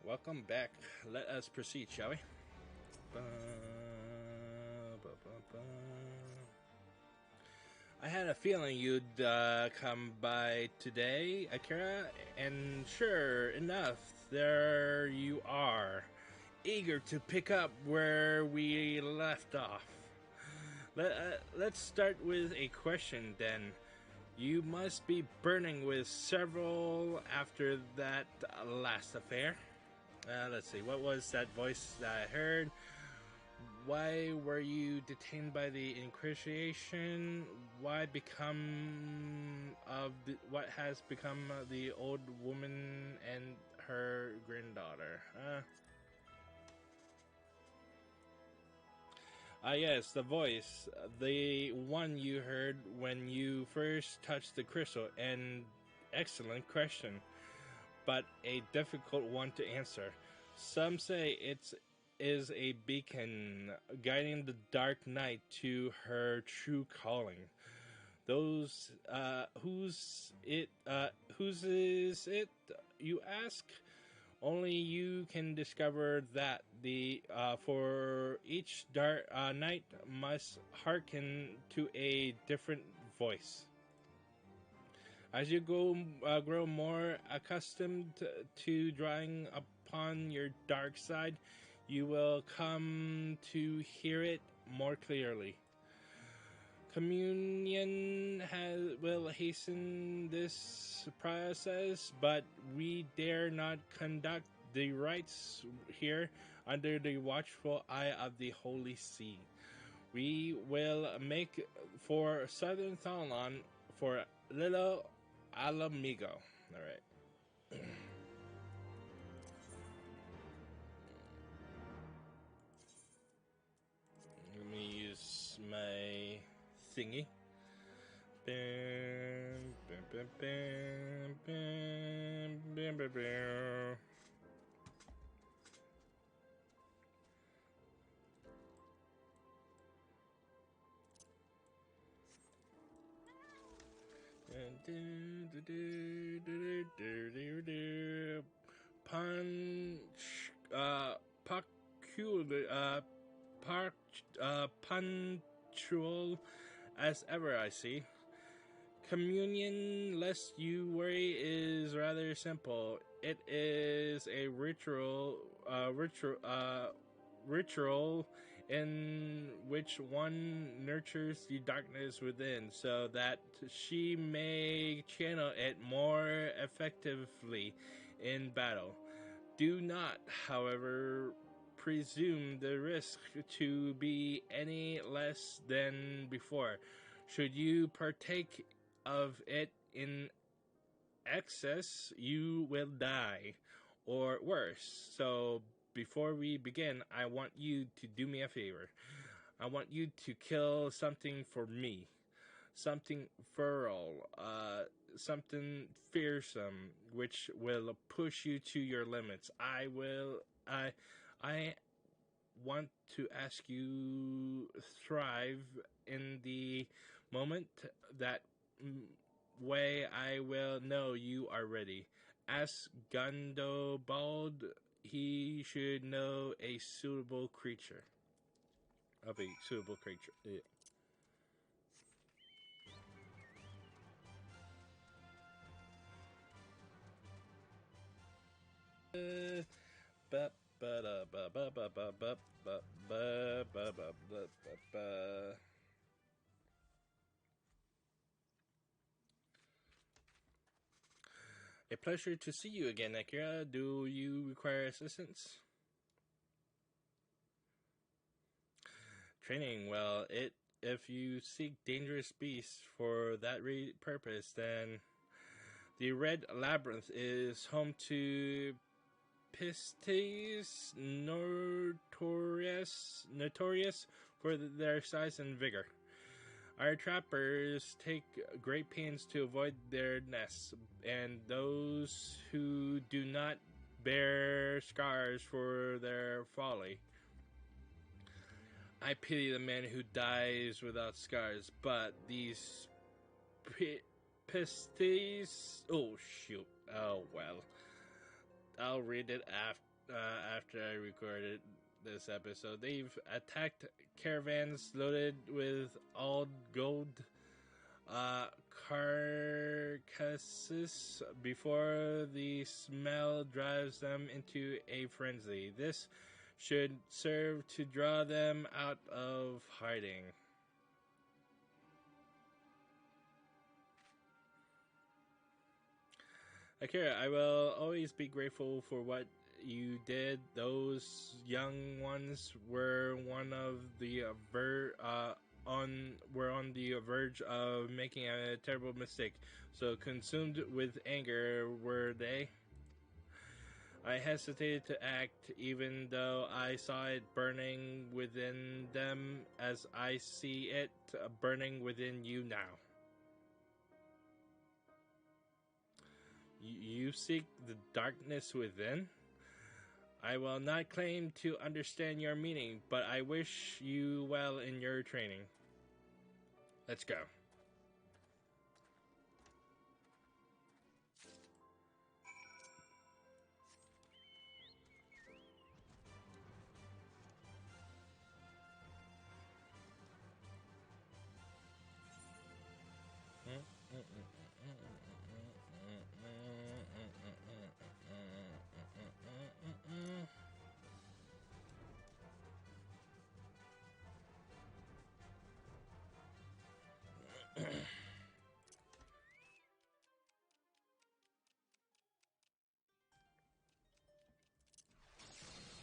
welcome back. Let us proceed, shall we? I had a feeling you'd come by today, Akira, and sure enough, there you are, eager to pick up where we left off. Let's start with a question then. You must be burning with several after that last affair. Let's see, what was that voice that I heard? Why were you detained by the Inquisition? What has become of the old woman and her granddaughter? Yes, the voice. The one you heard when you first touched the crystal. An excellent question, but a difficult one to answer. Some say it is a beacon guiding the dark night to her true calling. Those whose is it, you ask? Only you can discover that. For each dark night must hearken to a different voice. As you grow more accustomed to drawing upon your dark side, you will come to hear it more clearly. Communion will hasten this process, but we dare not conduct the rites here under the watchful eye of the Holy See. We will make for southern Thalon for Little Alamigo. All right. Let me use my thingy. Bam, bam, bam, bam, bam, bam, bam, bam. Punch, punctual as ever, I see. Communion, lest you worry, is rather simple. It is a ritual in which one nurtures the darkness within so that she may channel it more effectively in battle. Do not, however, presume the risk to be any less than before. Should you partake of it in excess, you will die, or worse. So before we begin, I want you to do me a favor. I want you to kill something for me. Something feral, something fearsome, which will push you to your limits. I want to ask you thrive in the moment. That way I will know you are ready. Ask Gundobald. He should know a suitable creature. Of a suitable creature. Yeah. Ba ba da ba ba ba ba ba ba ba ba ba ba ba. A pleasure to see you again, Akira. Do you require assistance? Training, well, if you seek dangerous beasts for that purpose, then the Red Labyrinth is home to Pistes, notorious for their size and vigor. Our trappers take great pains to avoid their nests, and those who do not bear scars for their folly. I pity the man who dies without scars, but these pistes... Oh, shoot. Oh, well. I'll read it after. after I recorded this episode. They've attacked caravans loaded with old gold carcasses before the smell drives them into a frenzy. This should serve to draw them out of hiding. Akira, I will always be grateful for what you did. Those young ones were on the verge of making a terrible mistake. So consumed with anger were they. I hesitated to act, even though I saw it burning within them, as I see it burning within you now. You seek the darkness within? I will not claim to understand your meaning, but I wish you well in your training. Let's go.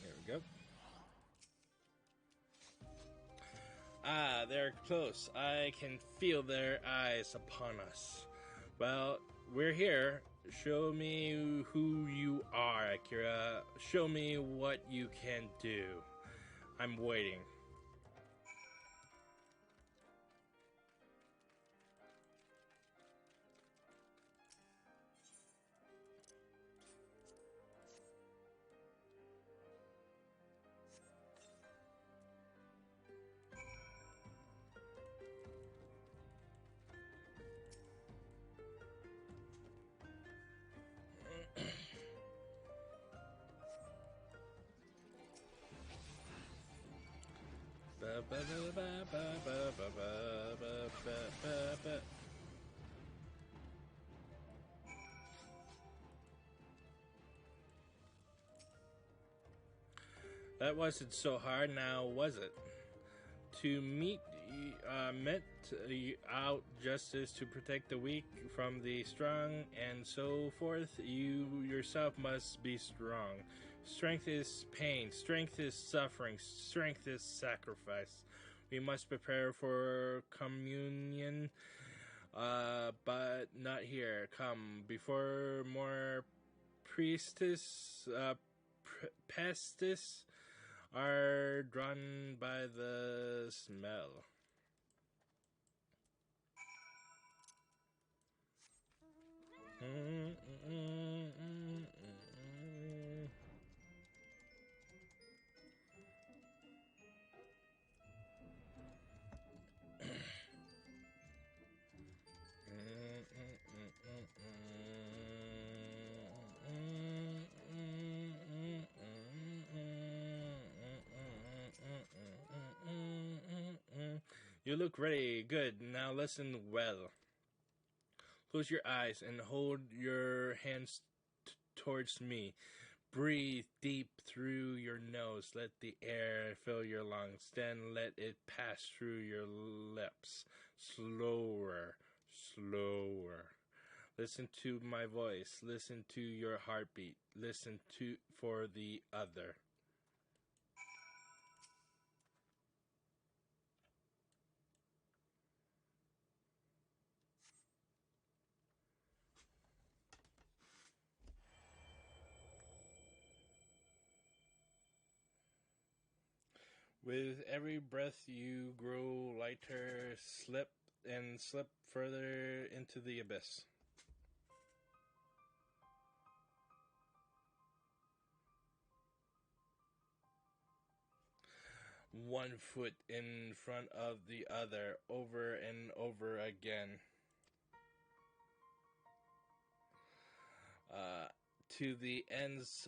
There we go. Ah, they're close. I can feel their eyes upon us. Well, we're here. Show me who you are, Akira. Show me what you can do. I'm waiting. That wasn't so hard now, was it? To met out justice to protect the weak from the strong and so forth. You yourself must be strong. Strength is pain, strength is suffering, strength is sacrifice. We must prepare for communion, but not here. Come, before more priestess, pestis are drawn by the smell. You look ready. Good. Now listen well. Close your eyes and hold your hands towards me. Breathe deep through your nose. Let the air fill your lungs. Then let it pass through your lips. Slower, slower. Listen to my voice. Listen to your heartbeat. Listen to for the other. With every breath you grow lighter, slip further into the abyss. One foot in front of the other, over and over again. To the ends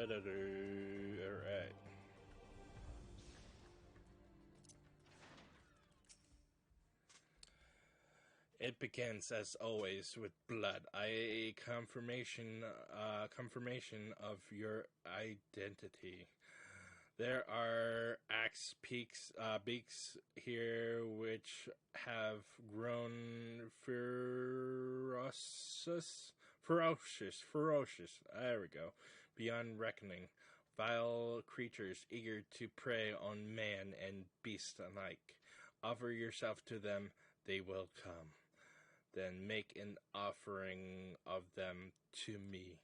Alright. It begins, as always, with blood. A confirmation of your identity. There are axe beaks here which have grown ferocious. There we go. Beyond reckoning. Vile creatures eager to prey on man and beast alike. Offer yourself to them, they will come. Then make an offering of them to me.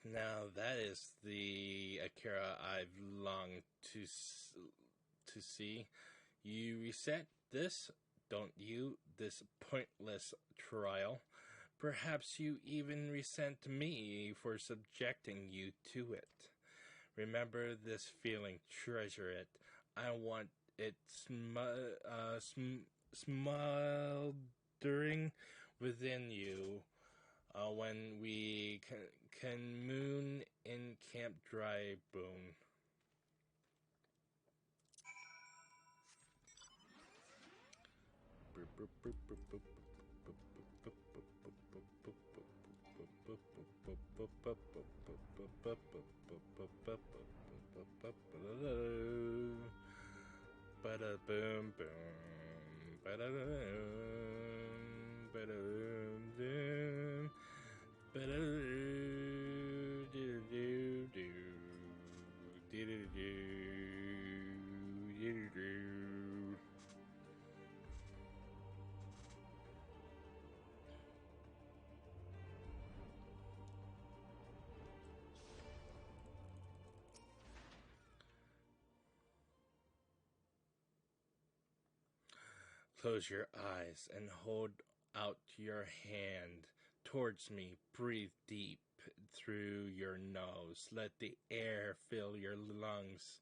Now that is the Akira I've longed to see. You resent this, don't you? This pointless trial. Perhaps you even resent me for subjecting you to it. Remember this feeling, treasure it. I want it smoldering within you when we can moon in Camp Dry Bone. Bada boom boom, bada boom, bada boom, bada do do do do do do do. Close your eyes and hold out your hand towards me. Breathe deep through your nose. Let the air fill your lungs.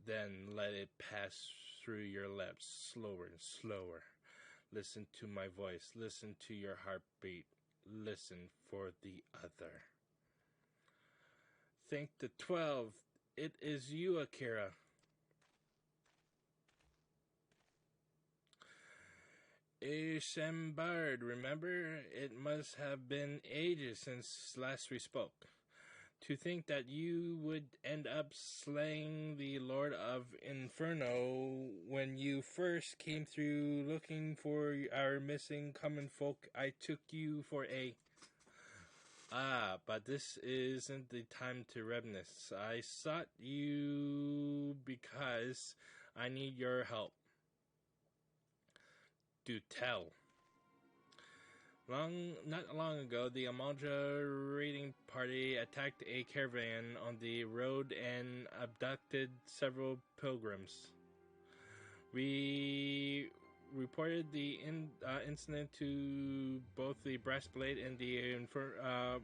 Then let it pass through your lips, slower and slower. Listen to my voice. Listen to your heartbeat. Listen for the other. Think the 12. It is you, Akira. Shambard, remember? It must have been ages since last we spoke. To think that you would end up slaying the Lord of Inferno when you first came through looking for our missing common folk. I took you for a... but this isn't the time to reminisce. I sought you because I need your help. Do tell. Not long ago, the Amalja raiding party attacked a caravan on the road and abducted several pilgrims. We reported the incident to both the Breastplate and the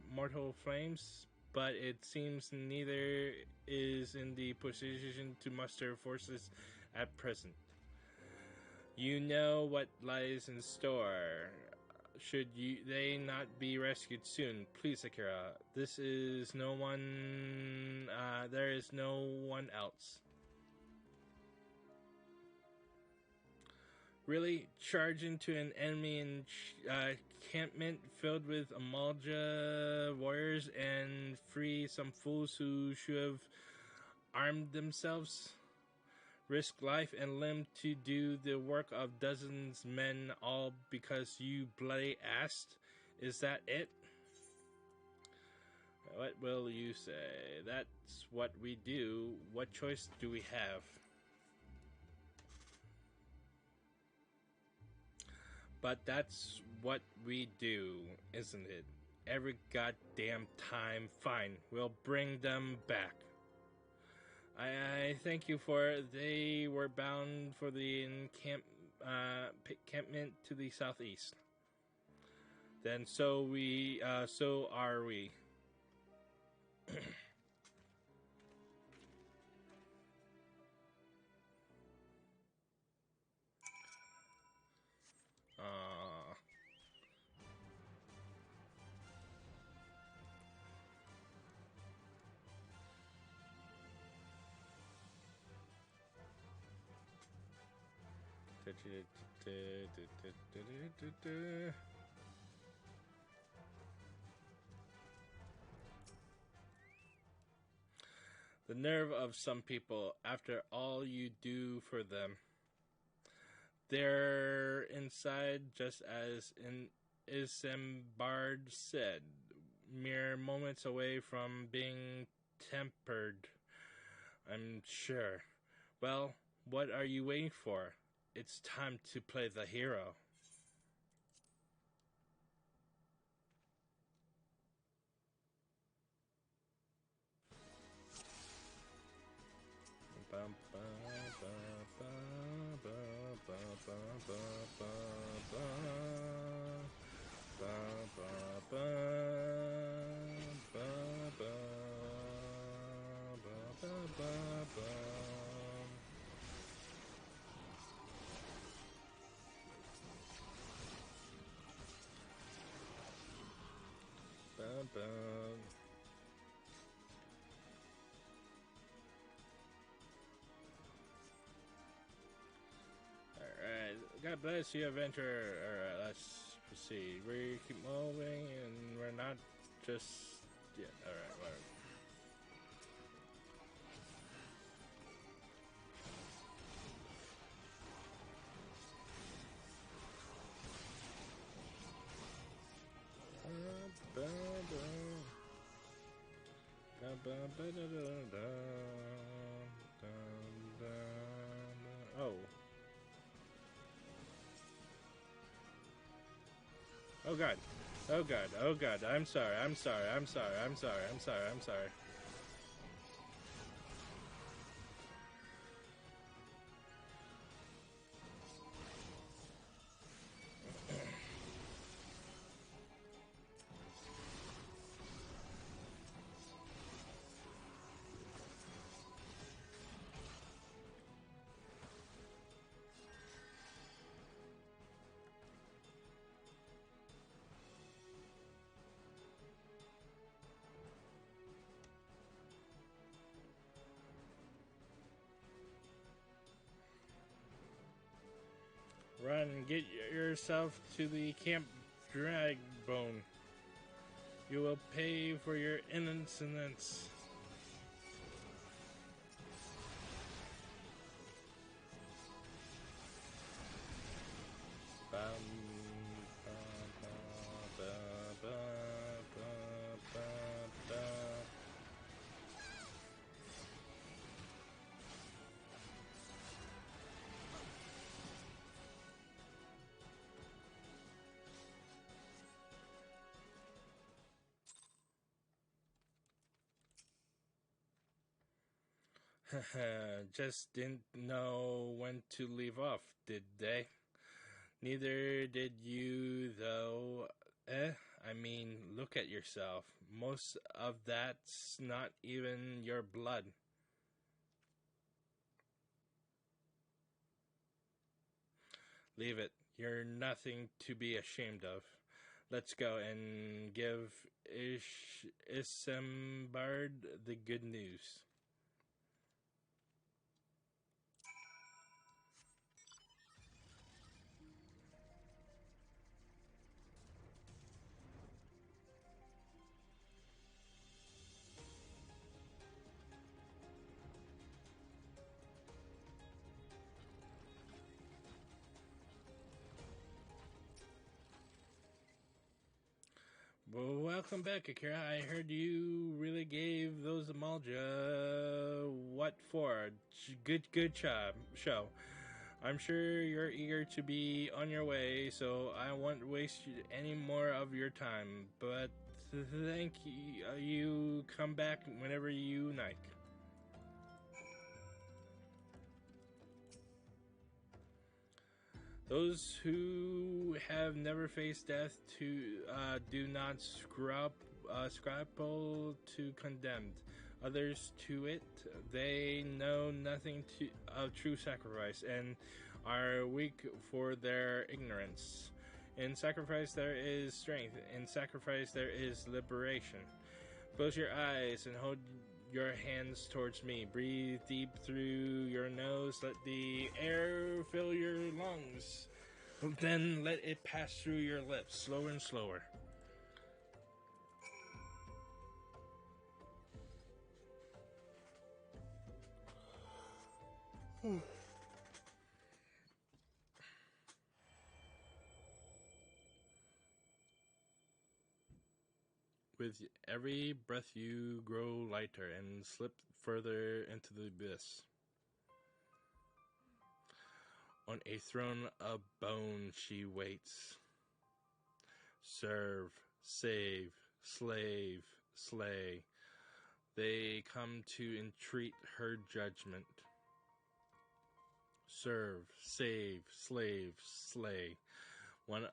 Mortal Flames, but it seems neither is in the position to muster forces at present. You know what lies in store. Should they not be rescued soon, please, Akira. There is no one else. Really? Charge into an enemy encampment filled with Amalja warriors and free some fools who should have armed themselves? Risk life and limb to do the work of dozens men, all because you bloody asked? Is that it? What will you say? That's what we do. What choice do we have? But that's what we do, isn't it? Every goddamn time. Fine, we'll bring them back. I thank you for they were bound for the encampment to the southeast. Then so are we. The nerve of some people, after all you do for them. They're inside, just as Isambard said, mere moments away from being tempered, I'm sure. Well, what are you waiting for? It's time to play the hero. Alright, God bless you, adventurer. Alright, let's proceed. We keep moving and we're not just... Yeah, alright, whatever. Oh. Oh god. Oh god. Oh god. I'm sorry. I'm sorry. I'm sorry. I'm sorry. I'm sorry. I'm sorry. Run, get yourself to the Camp Dragbone. You will pay for your innocence. Just didn't know when to leave off, did they? Neither did you, though. I mean, look at yourself. Most of that's not even your blood. Leave it. You're nothing to be ashamed of. Let's go and give Isambard the good news. Well, welcome back, Akira. I heard you really gave those Amalja what for? Good job, show. I'm sure you're eager to be on your way, so I won't waste any more of your time. But thank you. You come back whenever you like. Those who have never faced death do not scruple to condemn others to it. They know nothing of true sacrifice and are weak for their ignorance. In sacrifice there is strength. In sacrifice there is liberation. Close your eyes and hold your hands towards me. Breathe deep through your nose. Let the air fill your lungs. Then let it pass through your lips, slower and slower. With every breath you grow lighter and slip further into the abyss. On a throne of bone she waits. Serve, save, slave, slay. They come to entreat her judgment. Serve, save, slave, slay. One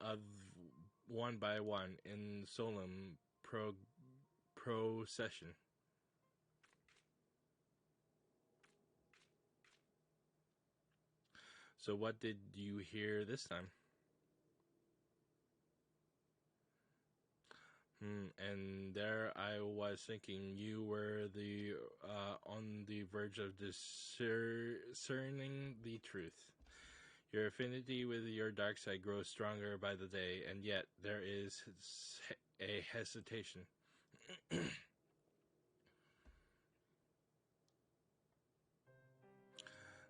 by one in solemn procession. So what did you hear this time? And there I was thinking you were on the verge of discerning the truth. Your affinity with your dark side grows stronger by the day, and yet there is a hesitation.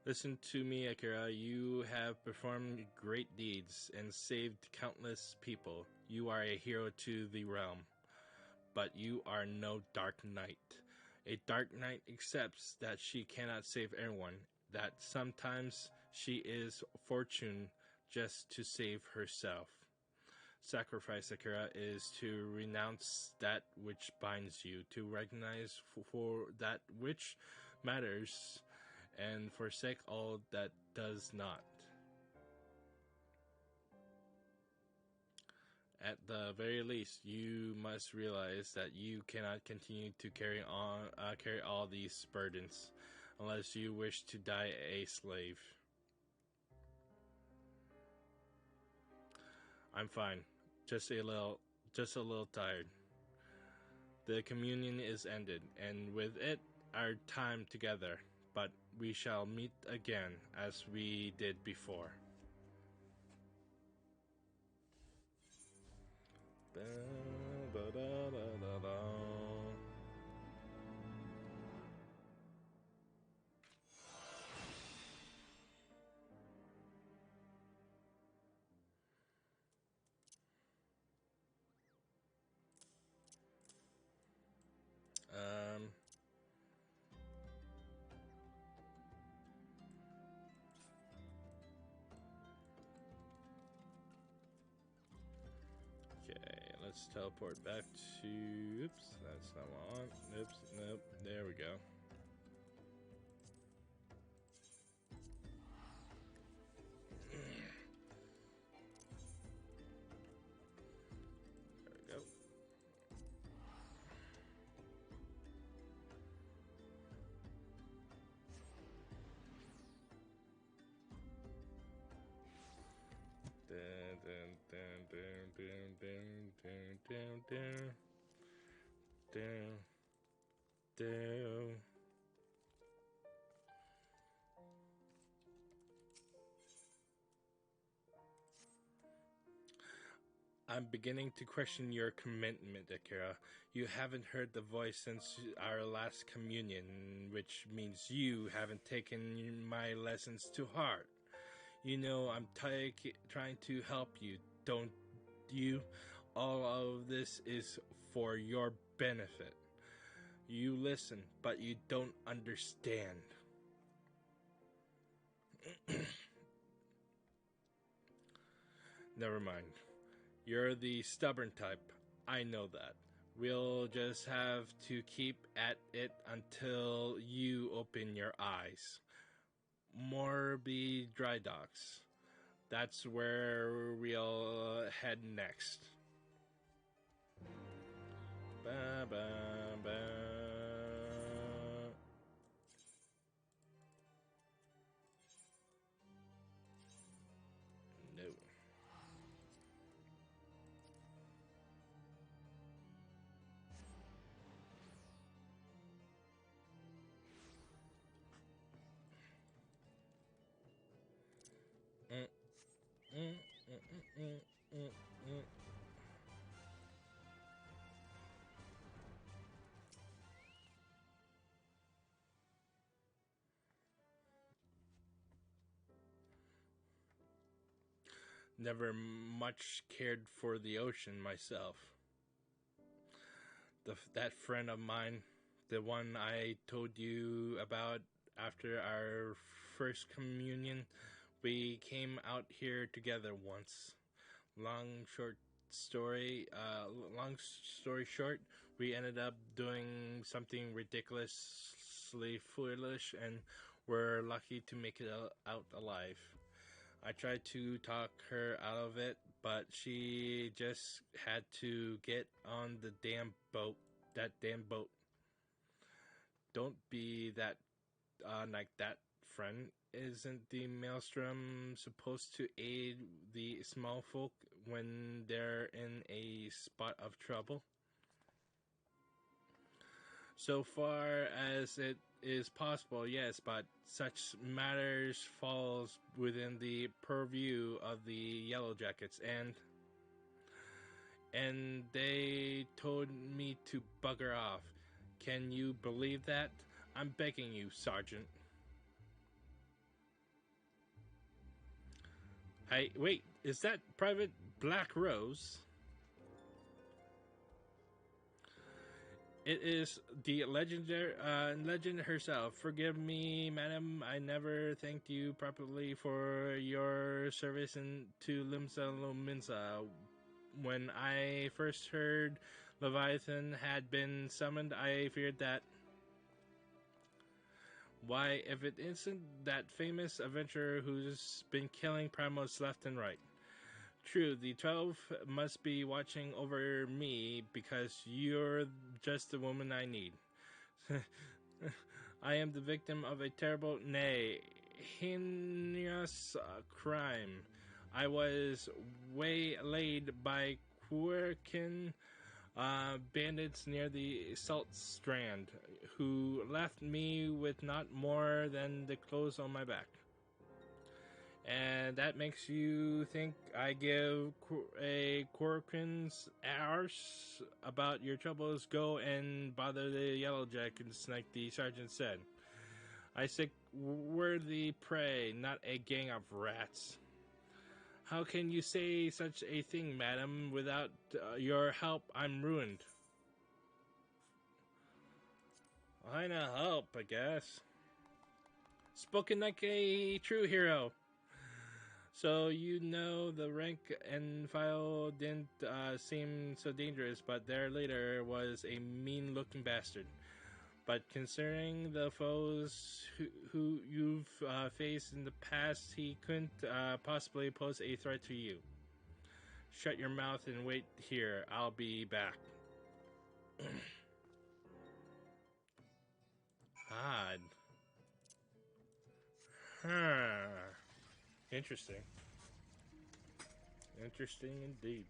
Listen to me, Akira. You have performed great deeds and saved countless people. You are a hero to the realm. But you are no dark knight. A dark knight accepts that she cannot save everyone, that sometimes she is fortunate just to save herself. Sacrifice, Akira, is to renounce that which binds you, to recognize for that which matters, and forsake all that does not. At the very least, you must realize that you cannot continue to carry all these burdens, unless you wish to die a slave. I'm fine, just a little tired. The communion is ended, and with it, our time together. But we shall meet again, as we did before. Okay, let's teleport back to... Oops, that's not what I want. Oops, nope, there we go. There we go. I'm beginning to question your commitment, Akira. You haven't heard the voice since our last communion, which means you haven't taken my lessons to heart. You know I'm trying to help you, don't you? All of this is for your benefit. You listen, but you don't understand. Never mind. You're the stubborn type. I know that. We'll just have to keep at it until you open your eyes. Morby Dry Docks. That's where we'll head next. Ba, ba, ba. No. Mm, mm, mm, mm, mm, mm. Never much cared for the ocean myself. That friend of mine, the one I told you about after our first communion, we came out here together once. Long short story, long story short, we ended up doing something ridiculously foolish, and we're lucky to make it out alive. I tried to talk her out of it, but she just had to get on the damn boat. That damn boat. Don't be that like that, friend. Isn't the maelstrom supposed to aid the small folk when they're in a spot of trouble? So far as it is possible, yes, but such matters falls within the purview of the Yellow Jackets, and they told me to bugger off. Can you believe that? I'm begging you, Sergeant. Hey, wait, is that Private Black Rose? It is the legend herself. Forgive me, madam. I never thanked you properly for your service to Limsa Lominsa. When I first heard Leviathan had been summoned, I feared that. Why, if it isn't that famous adventurer who's been killing primals left and right. True, the 12 must be watching over me because you're just the woman I need. I am the victim of a terrible, nay, heinous crime. I was waylaid by Quirkin bandits near the Salt Strand, who left me with not more than the clothes on my back. And that makes you think I give a Quirkin's arse about your troubles. Go and bother the Yellow Jackets, like the sergeant said. I seek worthy prey, not a gang of rats. How can you say such a thing, madam? Without your help, I'm ruined. I know help, I guess. Spoken like a true hero. So you know the rank and file didn't seem so dangerous, but their leader was a mean-looking bastard. But considering the foes who you've faced in the past, he couldn't possibly pose a threat to you. Shut your mouth and wait here. I'll be back. Odd. Huh. Interesting. Interesting indeed.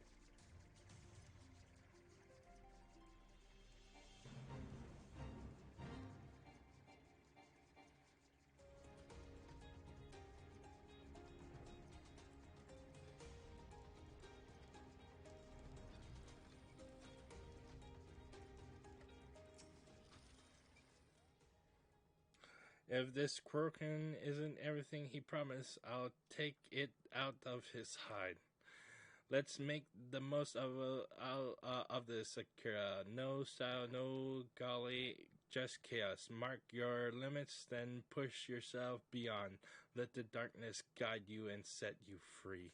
If this Quirkin isn't everything he promised, I'll take it out of his hide. Let's make the most of this, Akira. No style, no golly, just chaos. Mark your limits, then push yourself beyond. Let the darkness guide you and set you free.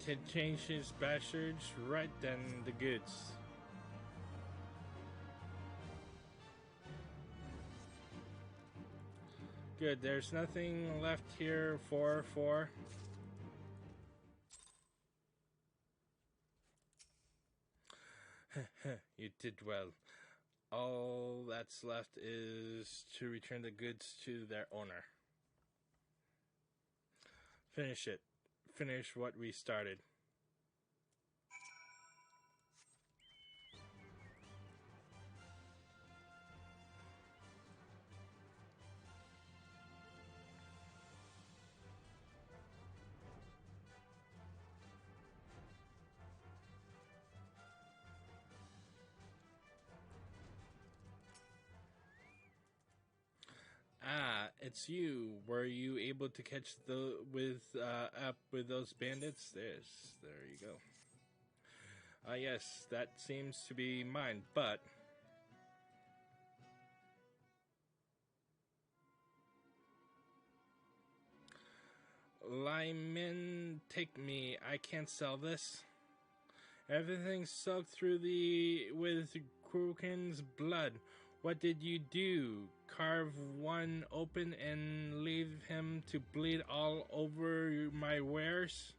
Kid changed his bastards right then the goods. Good, there's nothing left here for. You did well. All that's left is to return the goods to their owner. Finish it. Finish what we started. Ah, it's you. Were you able to catch up with those bandits? There you go. Ah, yes, that seems to be mine, but Lyman, take me. I can't sell this. Everything's soaked through with Kroken's blood. What did you do? Carve one open and leave him to bleed all over my wares?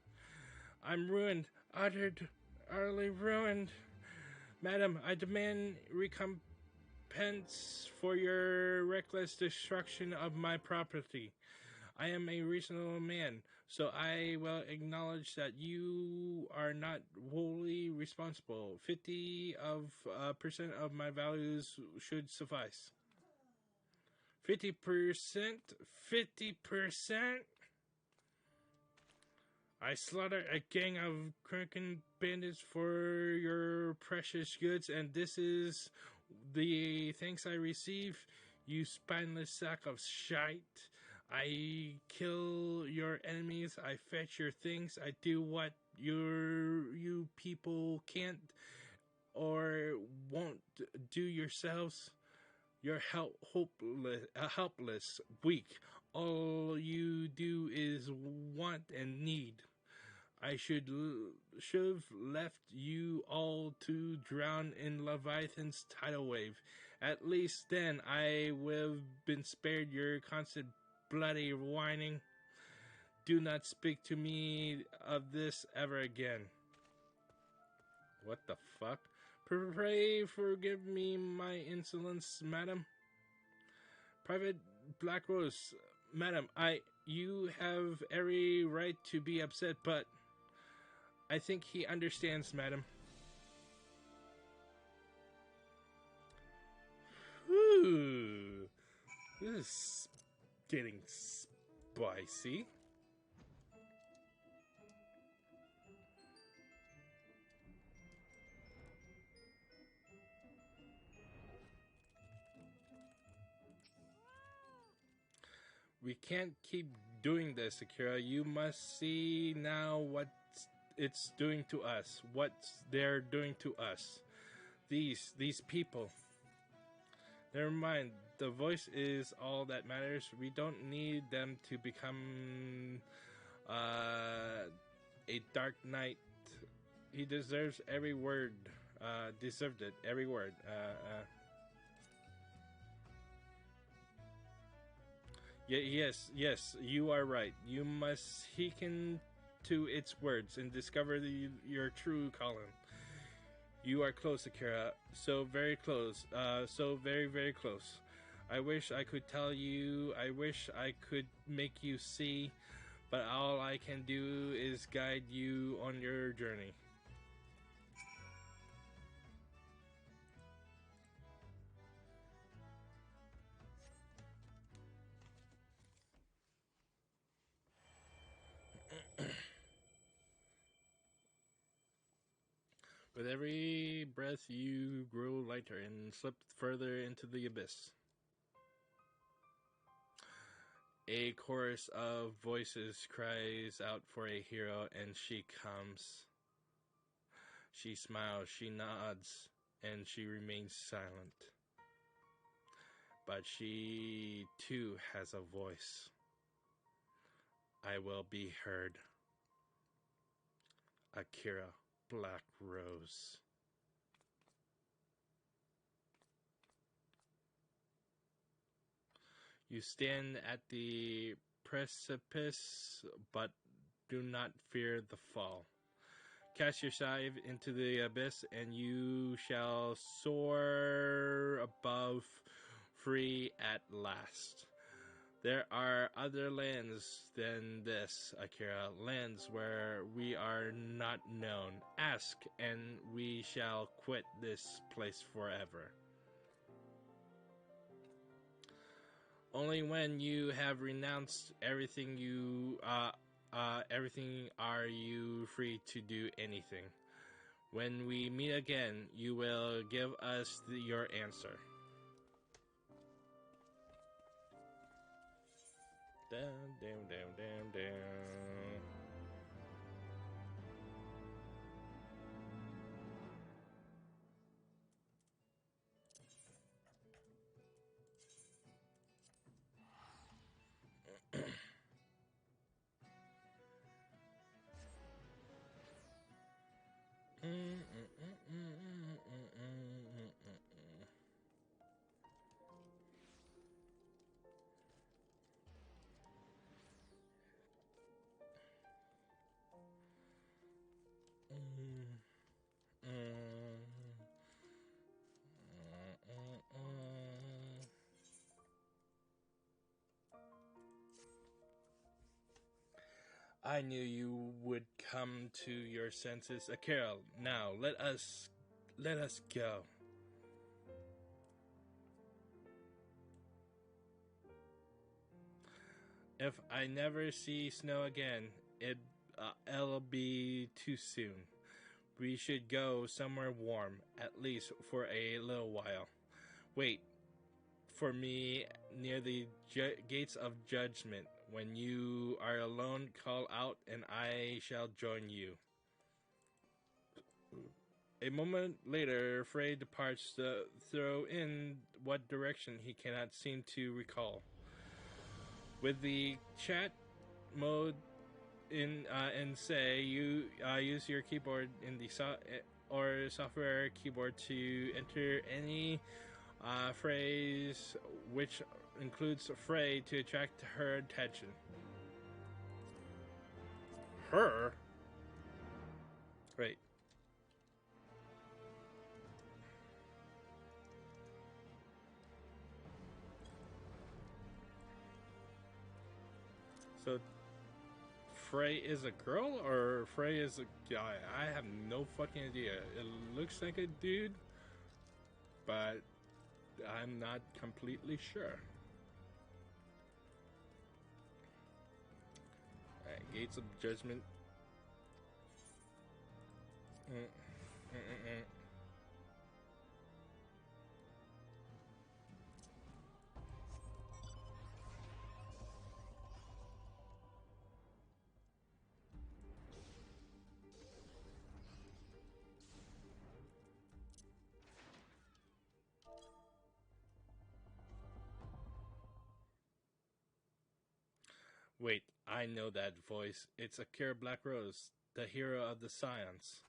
I'm ruined, utterly ruined. Madam, I demand recompense for your reckless destruction of my property. I am a reasonable man, so I will acknowledge that you are not wholly responsible. 50% of my values should suffice. 50%? 50%? I slaughter a gang of Kroken bandits for your precious goods, and this is the thanks I receive, you spineless sack of shite. I kill your enemies, I fetch your things, I do what you people can't or won't do yourselves. You're helpless, weak. All you do is want and need. I should have left you all to drown in Leviathan's tidal wave. At least then I would have been spared your constant bloody whining. Do not speak to me of this ever again. What the fuck? Pray forgive me my insolence, madam. Private Black Rose, madam, you have every right to be upset, but I think he understands, madam. Whew. This is getting spicy. We can't keep doing this, Akira. You must see now what it's doing to us. What they're doing to us. These people. Never mind. The voice is all that matters. We don't need them to become a dark knight. He deserves every word. Deserved it. Every word. Yes, you are right. You must hearken to its words and discover your true calling. You are close, Akira. So very close. So very, very close. I wish I could tell you. I wish I could make you see. But all I can do is guide you on your journey. With every breath, you grow lighter and slip further into the abyss. A chorus of voices cries out for a hero, and she comes. She smiles, she nods, and she remains silent. But she too has a voice. I will be heard. Akira Black Rose. You stand at the precipice, but do not fear the fall. Cast your scythe into the abyss, and you shall soar above, free at last. There are other lands than this, Akira, lands where we are not known. Ask, and we shall quit this place forever. Only when you have renounced everything everything are you free to do anything. When we meet again, you will give us your answer. Down, down, down, down, down. I knew you would come to your senses, Akira. Now let us go. If I never see snow again, it'll be too soon. We should go somewhere warm, at least for a little while. Wait for me near the gates of judgment. When you are alone, call out, and I shall join you. A moment later, Frey departs to throw in what direction he cannot seem to recall. With the chat mode and say you use your keyboard in the or software keyboard to enter any phrase which includes Frey to attract her attention. Her? Right. So Frey is a girl or Frey is a guy? I have no fucking idea. It looks like a dude, but I'm not completely sure. Alright, Gates of Judgment. Wait, I know that voice. It's Akira Black Rose, the hero of the Scions.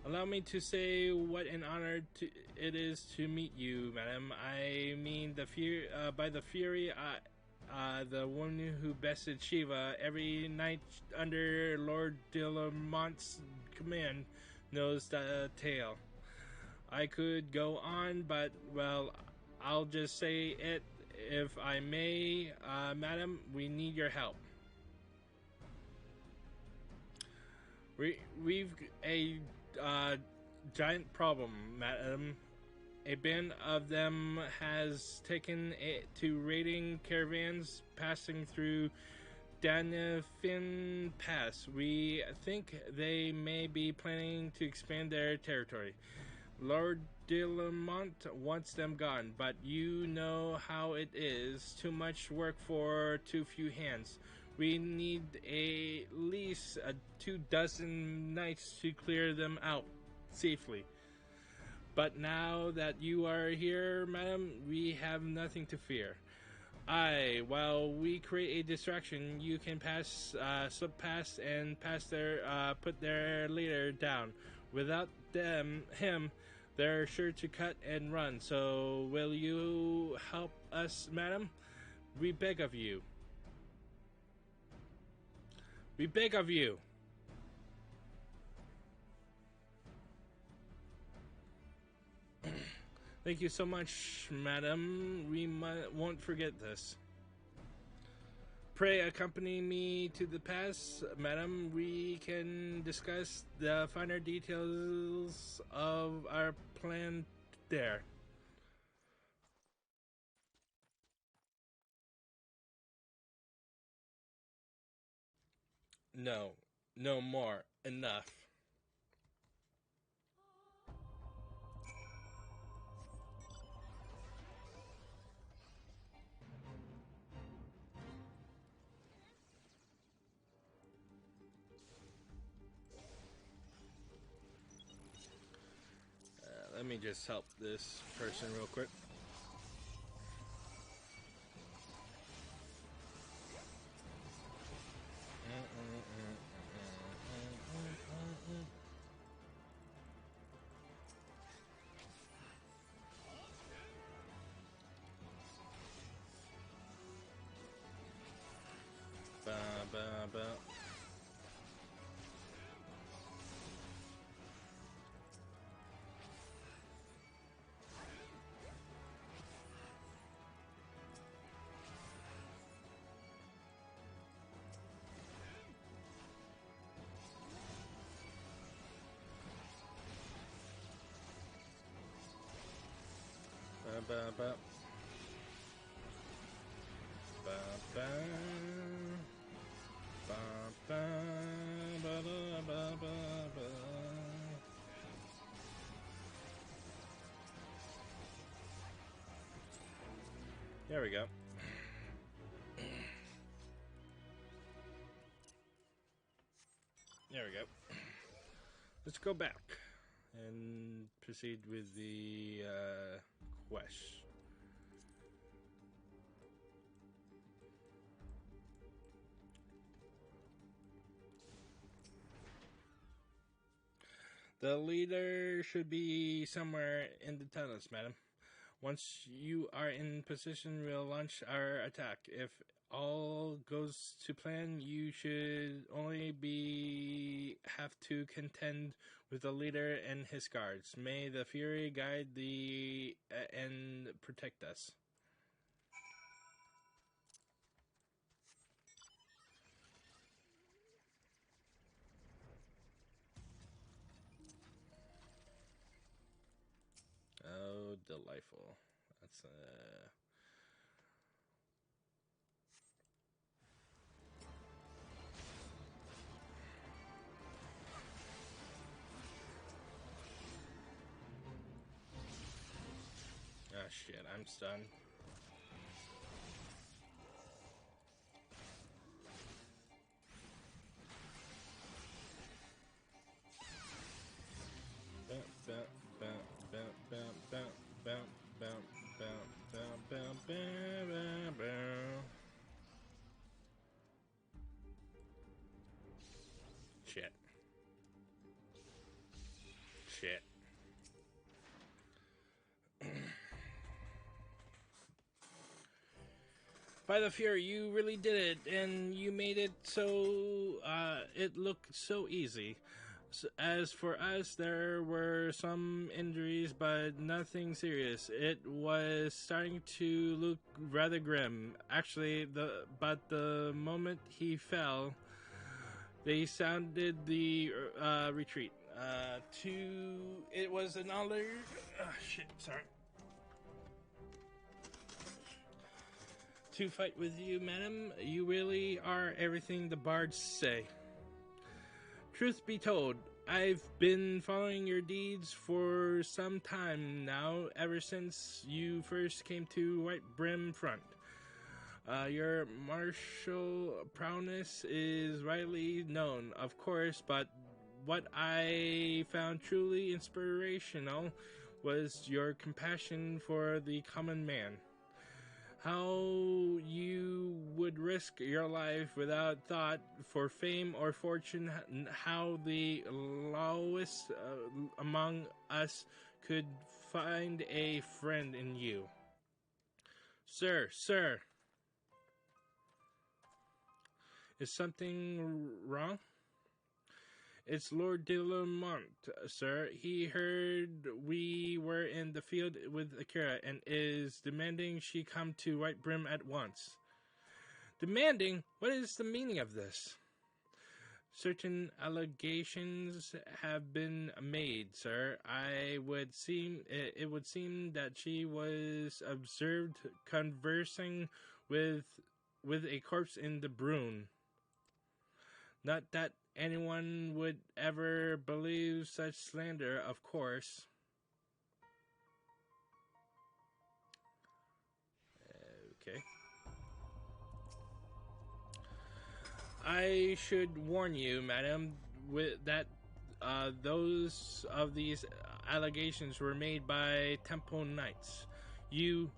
Allow me to say what an honor it is to meet you, madam. I mean, by the fury, the one who bested Shiva every night under Lord Dillamont's command knows the tale. I could go on, but, well, I'll just say it. If I may, madam, we need your help. We've a giant problem, madam. A band of them has taken to raiding caravans passing through Danafin Pass. We think they may be planning to expand their territory. Lord Dillamont wants them gone, but you know how it is. Too much work for too few hands. We need at least 24 nights to clear them out safely. But now that you are here, madam, we have nothing to fear. While we create a distraction, you can slip past and put their leader down. Without him, they're sure to cut and run. So, will you help us, madam? We beg of you. We beg of you. Thank you so much, madam. We won't forget this. Pray accompany me to the pass, madam. We can discuss the finer details of our plan there. No, no more. Enough. Let me just help this person real quick. Ba, ba, ba. Ba, ba, ba. Ba, ba. Ba, ba, ba, da, ba, ba, ba. There we go. There we go. Let's go back and proceed with the quest. The leader should be somewhere in the tunnels, madam. Once you are in position, we'll launch our attack. If all goes to plan, you should only have to contend with the leader and his guards. May the Fury guide and protect us. Oh, delightful. That's ah, shit, I'm stunned. Shit. Shit. By the Fury, you really did it, and you made it so it looked so easy. As for us, there were some injuries, but nothing serious. It was starting to look rather grim. Actually, but the moment he fell, they sounded the retreat. It was an honor. Shit, sorry. To fight with you, madam. You really are everything the bards say. Truth be told, I've been following your deeds for some time now, ever since you first came to White Brim Front. Your martial prowess is rightly known, of course, but what I found truly inspirational was your compassion for the common man. How you would risk your life without thought for fame or fortune, how the lowest among us could find a friend in you. Sir, is something wrong? It's Lord de Lamont, sir. He heard we were in the field with Akira and is demanding she come to White Brim at once. Demanding? What is the meaning of this? Certain allegations have been made, sir. It would seem that she was observed conversing with a corpse in the Brune. Not that anyone would ever believe such slander, of course. Okay. I should warn you, madam, that those of these allegations were made by Temple Knights. You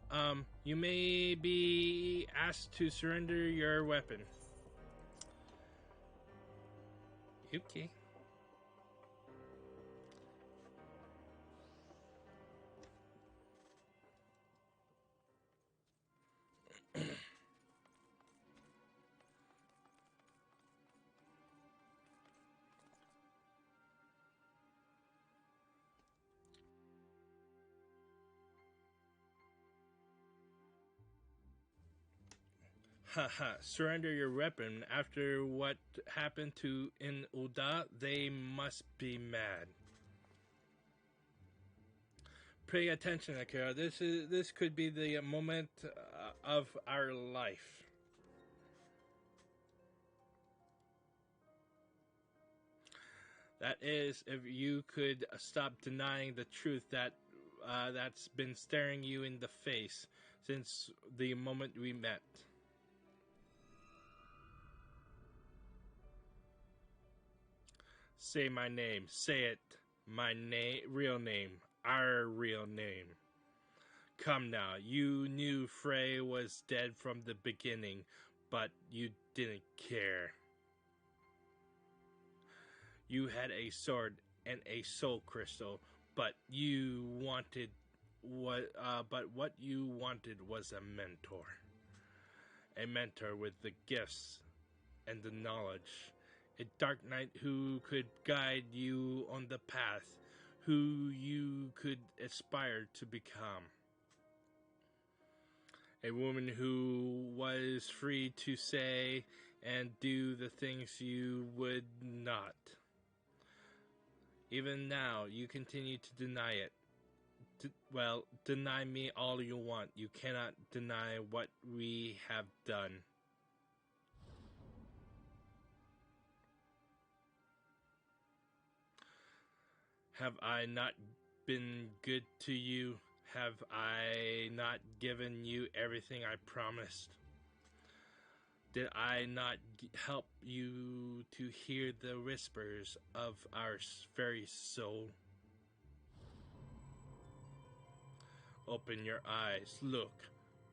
may be asked to surrender your weapon. Okay. Haha, surrender your weapon. After what happened to in Uda, they must be mad. Pay attention, Akira. This could be the moment of our life. That is, if you could stop denying the truth that's been staring you in the face since the moment we met. Say my name. Say it. My real name. Our real name. Come now. You knew Frey was dead from the beginning, but you didn't care. You had a sword and a soul crystal, but what you wanted was a mentor. A mentor with the gifts and the knowledge. A dark knight who could guide you on the path, who you could aspire to become. A woman who was free to say and do the things you would not. Even now, you continue to deny it. Deny me all you want. You cannot deny what we have done. Have I not been good to you? Have I not given you everything I promised? Did I not help you to hear the whispers of our very soul? Open your eyes. Look.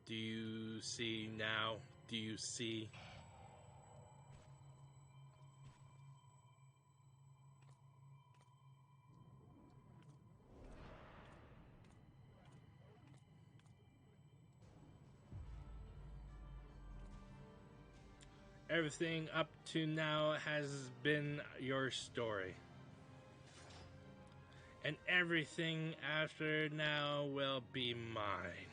Do you see now? Do you see? Everything up to now has been your story. And everything after now will be mine.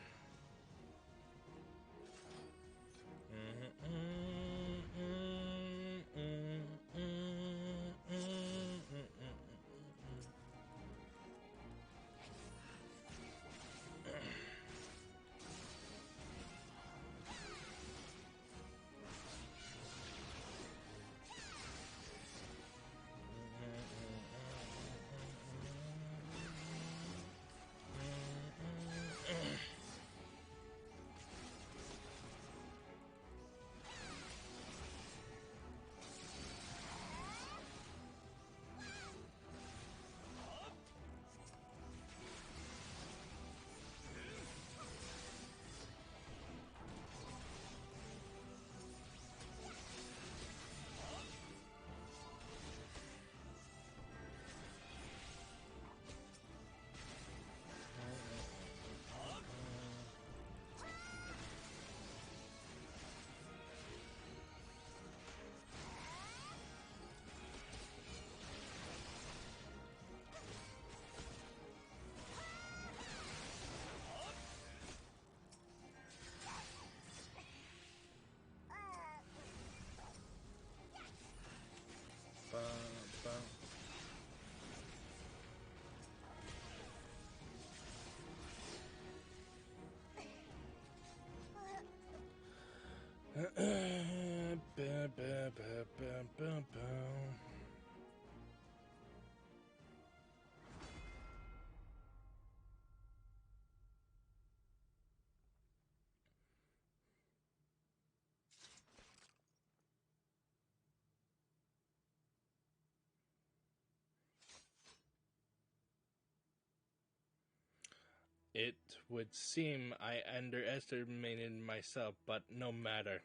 It would seem I underestimated myself, but no matter.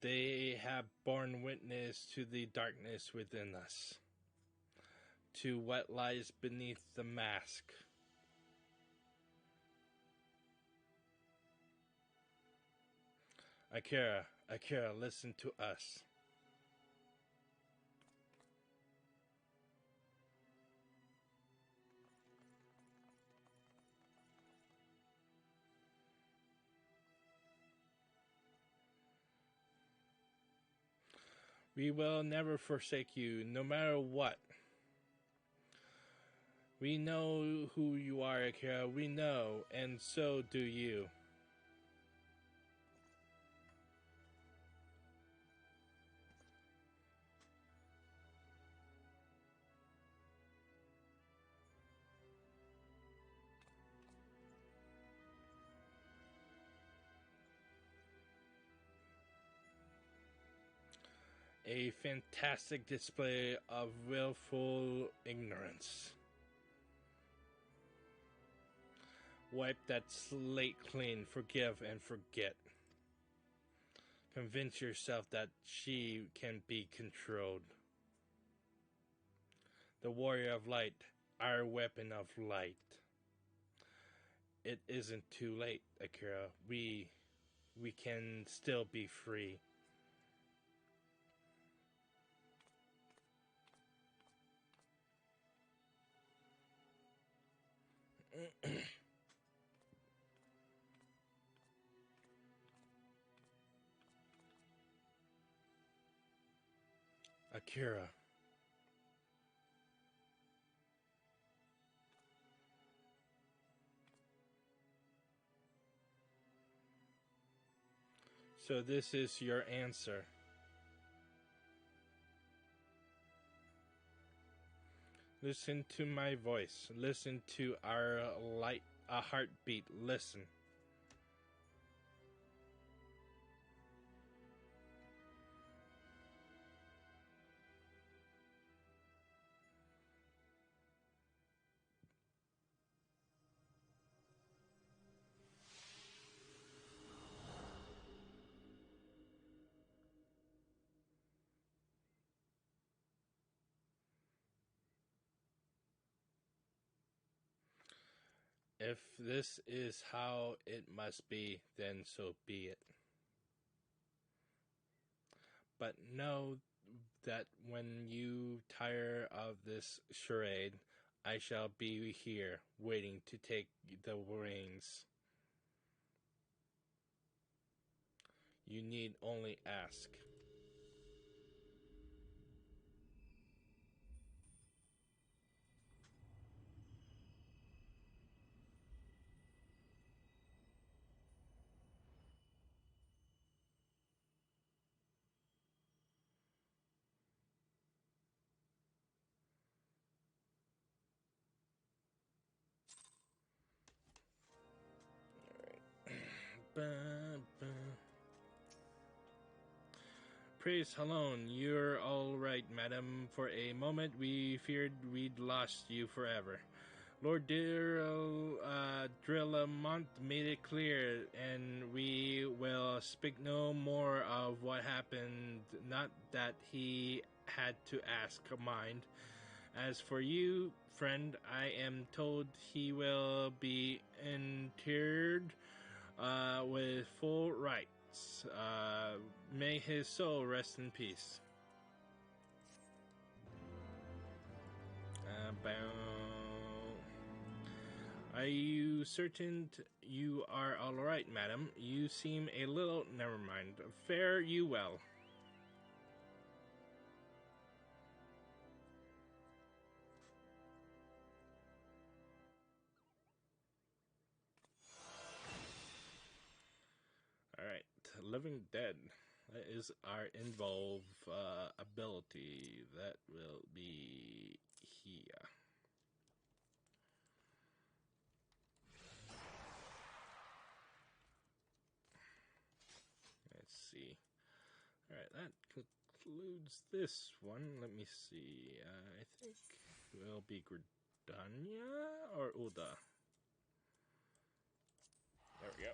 They have borne witness to the darkness within us, to what lies beneath the mask. Akira, listen to us. We will never forsake you, no matter what. We know who you are, Akira. We know, and so do you. A fantastic display of willful ignorance. Wipe that slate clean, forgive and forget. Convince yourself that she can be controlled. The warrior of light, our weapon of light. It isn't too late, Akira. We can still be free. Akira. So this is your answer. Listen to my voice. Listen to our light, a heartbeat. Listen. If this is how it must be, then so be it. But know that when you tire of this charade, I shall be here, waiting to take the reins. You need only ask. Praise Halon, you're all right, madam. For a moment we feared we'd lost you forever. Lord Drillamont made it clear, and we will speak no more of what happened, not that he had to ask, mind. As for you, friend, I am told he will be interred with full rights. May his soul rest in peace. Are you certain you are all right, madam? You seem a little... Never mind. Fare you well. Alright, Living Dead. That is our involve ability. That will be here. Let's see. Alright, that concludes this one. Let me see. I think we'll be Udanya or Uda? There we go.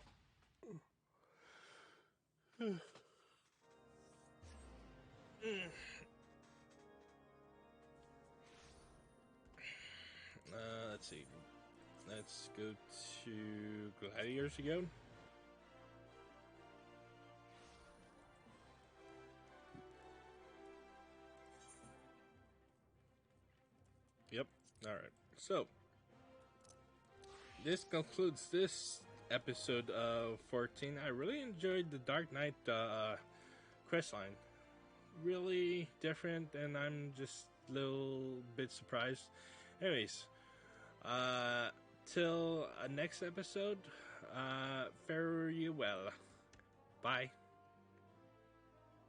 Let's see. Let's go to Gladiators again. Yep. All right. So this concludes this episode of 14. I really enjoyed the Dark Knight quest line. Really different, and I'm just a little bit surprised. Anyways, till next episode,